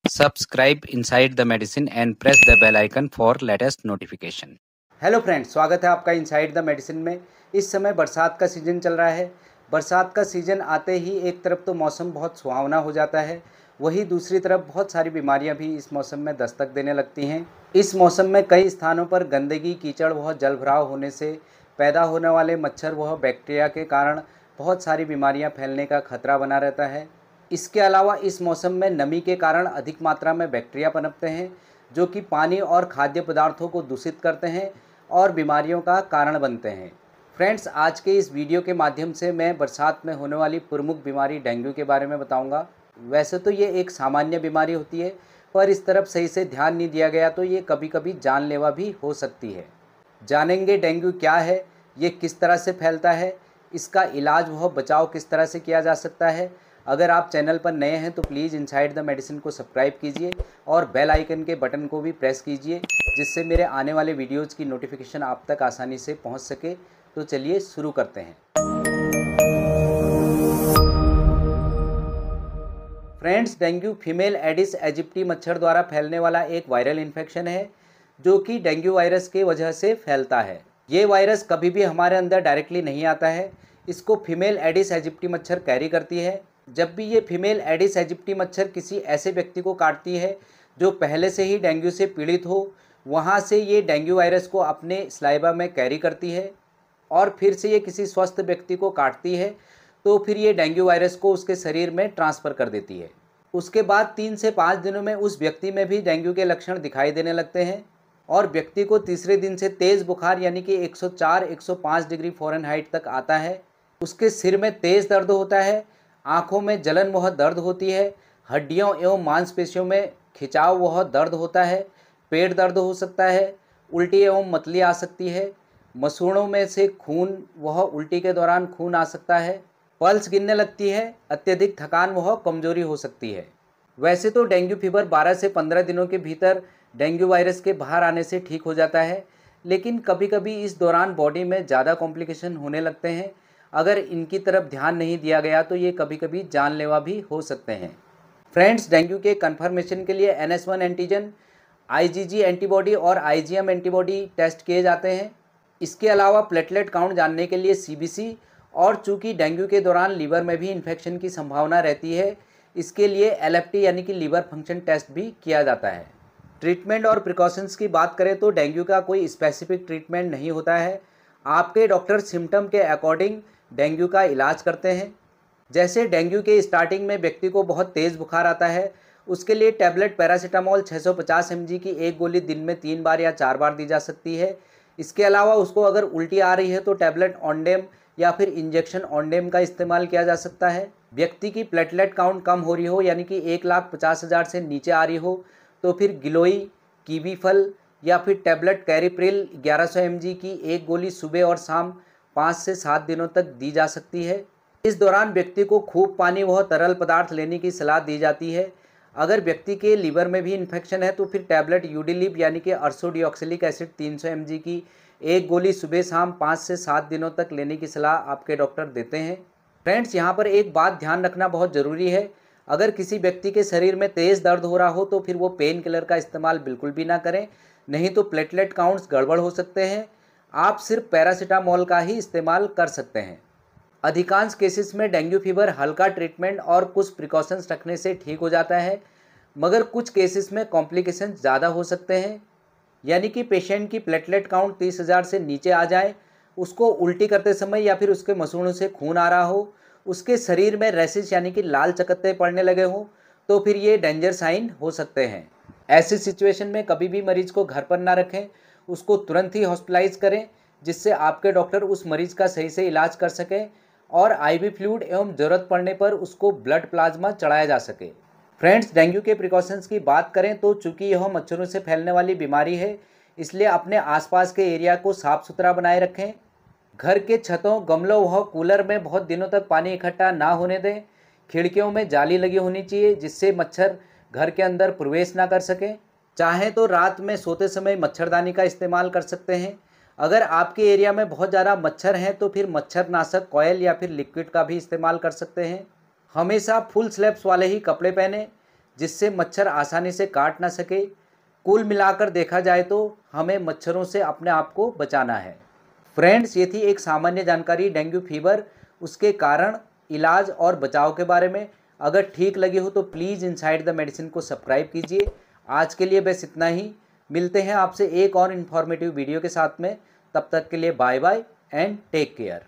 Subscribe Inside the Medicine and press the bell icon for latest notification. Hello friends, स्वागत है आपका inside the medicine में। इस समय बरसात का सीज़न चल रहा है। बरसात का सीज़न आते ही एक तरफ तो मौसम बहुत सुहावना हो जाता है, वहीं दूसरी तरफ बहुत सारी बीमारियां भी इस मौसम में दस्तक देने लगती हैं। इस मौसम में कई स्थानों पर गंदगी, कीचड़ व जलभराव होने से पैदा होने वाले मच्छर व बैक्टीरिया के कारण बहुत सारी बीमारियाँ फैलने का खतरा बना रहता है। इसके अलावा इस मौसम में नमी के कारण अधिक मात्रा में बैक्टीरिया पनपते हैं, जो कि पानी और खाद्य पदार्थों को दूषित करते हैं और बीमारियों का कारण बनते हैं। फ्रेंड्स, आज के इस वीडियो के माध्यम से मैं बरसात में होने वाली प्रमुख बीमारी डेंगू के बारे में बताऊंगा। वैसे तो ये एक सामान्य बीमारी होती है, पर इस तरफ सही से ध्यान नहीं दिया गया तो ये कभी कभी जानलेवा भी हो सकती है। जानेंगे डेंगू क्या है, ये किस तरह से फैलता है, इसका इलाज व बचाव किस तरह से किया जा सकता है। अगर आप चैनल पर नए हैं तो प्लीज़ इनसाइड द मेडिसिन को सब्सक्राइब कीजिए और बेल आइकन के बटन को भी प्रेस कीजिए, जिससे मेरे आने वाले वीडियोज़ की नोटिफिकेशन आप तक आसानी से पहुंच सके। तो चलिए शुरू करते हैं। Friends, dengue female Aedes aegypti मच्छर द्वारा फैलने वाला एक वायरल इन्फेक्शन है, जो कि डेंगू वायरस के वजह से फैलता है। ये वायरस कभी भी हमारे अंदर डायरेक्टली नहीं आता है, इसको फीमेल एडिस एजिप्टी मच्छर कैरी करती है। जब भी ये फीमेल एडिस एजिप्टी मच्छर किसी ऐसे व्यक्ति को काटती है जो पहले से ही डेंगू से पीड़ित हो, वहाँ से ये डेंगू वायरस को अपने स्लाइवा में कैरी करती है और फिर से ये किसी स्वस्थ व्यक्ति को काटती है तो फिर ये डेंगू वायरस को उसके शरीर में ट्रांसफ़र कर देती है। उसके बाद 3 से 5 दिनों में उस व्यक्ति में भी डेंगू के लक्षण दिखाई देने लगते हैं और व्यक्ति को तीसरे दिन से तेज़ बुखार यानी कि 104-105 डिग्री फ़ारेनहाइट तक आता है। उसके सिर में तेज़ दर्द होता है, आँखों में जलन व दर्द होती है, हड्डियों एवं मांसपेशियों में खिंचाव व दर्द होता है, पेट दर्द हो सकता है, उल्टी एवं मतली आ सकती है, मसूड़ों में से खून वह उल्टी के दौरान खून आ सकता है, पल्स गिरने लगती है, अत्यधिक थकान वह कमजोरी हो सकती है। वैसे तो डेंगू फीवर 12 से 15 दिनों के भीतर डेंगू वायरस के बाहर आने से ठीक हो जाता है, लेकिन कभी कभी इस दौरान बॉडी में ज़्यादा कॉम्प्लिकेशन होने लगते हैं। अगर इनकी तरफ ध्यान नहीं दिया गया तो ये कभी कभी जानलेवा भी हो सकते हैं। फ्रेंड्स, डेंगू के कन्फर्मेशन के लिए NS1 एंटीजन, IgG एंटीबॉडी और IgM एंटीबॉडी टेस्ट किए जाते हैं। इसके अलावा प्लेटलेट काउंट जानने के लिए CBC, और चूँकि डेंगू के दौरान लीवर में भी इन्फेक्शन की संभावना रहती है, इसके लिए LFT यानी कि लीवर फंक्शन टेस्ट भी किया जाता है। ट्रीटमेंट और प्रिकॉशंस की बात करें तो डेंगू का कोई स्पेसिफिक ट्रीटमेंट नहीं होता है। आपके डॉक्टर सिम्टम के अकॉर्डिंग डेंगू का इलाज करते हैं। जैसे डेंगू के स्टार्टिंग में व्यक्ति को बहुत तेज़ बुखार आता है, उसके लिए टैबलेट पैरासीटामोल 650 mg की एक गोली दिन में 3 बार या 4 बार दी जा सकती है। इसके अलावा उसको अगर उल्टी आ रही है तो टैबलेट ऑनडेम या फिर इंजेक्शन ऑनडेम का इस्तेमाल किया जा सकता है। व्यक्ति की प्लेटलेट काउंट कम हो रही हो यानी कि 1,50,000 से नीचे आ रही हो तो फिर गिलोई, कीवी फल या फिर टैबलेट कैरिप्रिल 1100 mg की एक गोली सुबह और शाम 5 से 7 दिनों तक दी जा सकती है। इस दौरान व्यक्ति को खूब पानी व तरल पदार्थ लेने की सलाह दी जाती है। अगर व्यक्ति के लीवर में भी इन्फेक्शन है तो फिर टैबलेट यूडिलिब यानी कि अर्सोडिऑक्सिलिक एसिड 300 mg की एक गोली सुबह शाम 5 से 7 दिनों तक लेने की सलाह आपके डॉक्टर देते हैं। फ्रेंड्स, यहाँ पर एक बात ध्यान रखना बहुत ज़रूरी है। अगर किसी व्यक्ति के शरीर में तेज़ दर्द हो रहा हो तो फिर वो पेन किलर का इस्तेमाल बिल्कुल भी ना करें, नहीं तो प्लेटलेट काउंट्स गड़बड़ हो सकते हैं। आप सिर्फ पैरासीटामोल का ही इस्तेमाल कर सकते हैं। अधिकांश केसेस में डेंगू फीवर हल्का ट्रीटमेंट और कुछ प्रिकॉशंस रखने से ठीक हो जाता है, मगर कुछ केसेस में कॉम्प्लिकेशन ज़्यादा हो सकते हैं, यानी कि पेशेंट की प्लेटलेट काउंट 30,000 से नीचे आ जाए, उसको उल्टी करते समय या फिर उसके मसूड़ों से खून आ रहा हो, उसके शरीर में रैशेस यानी कि लाल चकत्ते पड़ने लगे हों, तो फिर ये डेंजर साइन हो सकते हैं। ऐसी सिचुएशन में कभी भी मरीज को घर पर ना रखें, उसको तुरंत ही हॉस्पिटलाइज करें, जिससे आपके डॉक्टर उस मरीज का सही से इलाज कर सकें और IV फ्लूइड एवं ज़रूरत पड़ने पर उसको ब्लड प्लाज्मा चढ़ाया जा सके। फ्रेंड्स, डेंगू के प्रिकॉशंस की बात करें तो चूँकि यह मच्छरों से फैलने वाली बीमारी है, इसलिए अपने आसपास के एरिया को साफ़ सुथरा बनाए रखें। घर के छतों, गमलों व कूलर में बहुत दिनों तक पानी इकट्ठा ना होने दें। खिड़कियों में जाली लगी होनी चाहिए, जिससे मच्छर घर के अंदर प्रवेश ना कर सकें। चाहें तो रात में सोते समय मच्छरदानी का इस्तेमाल कर सकते हैं। अगर आपके एरिया में बहुत ज़्यादा मच्छर हैं तो फिर मच्छरनाशक कॉयल या फिर लिक्विड का भी इस्तेमाल कर सकते हैं। हमेशा फुल स्लीव्स वाले ही कपड़े पहने। जिससे मच्छर आसानी से काट ना सके। कुल मिलाकर देखा जाए तो हमें मच्छरों से अपने आप को बचाना है। फ्रेंड्स, ये थी एक सामान्य जानकारी डेंगू फीवर, उसके कारण, इलाज और बचाव के बारे में। अगर ठीक लगी हो तो प्लीज़ इनसाइड द मेडिसिन को सब्सक्राइब कीजिए। आज के लिए बस इतना ही। मिलते हैं आपसे एक और इन्फॉर्मेटिव वीडियो के साथ में। तब तक के लिए bye bye and take care.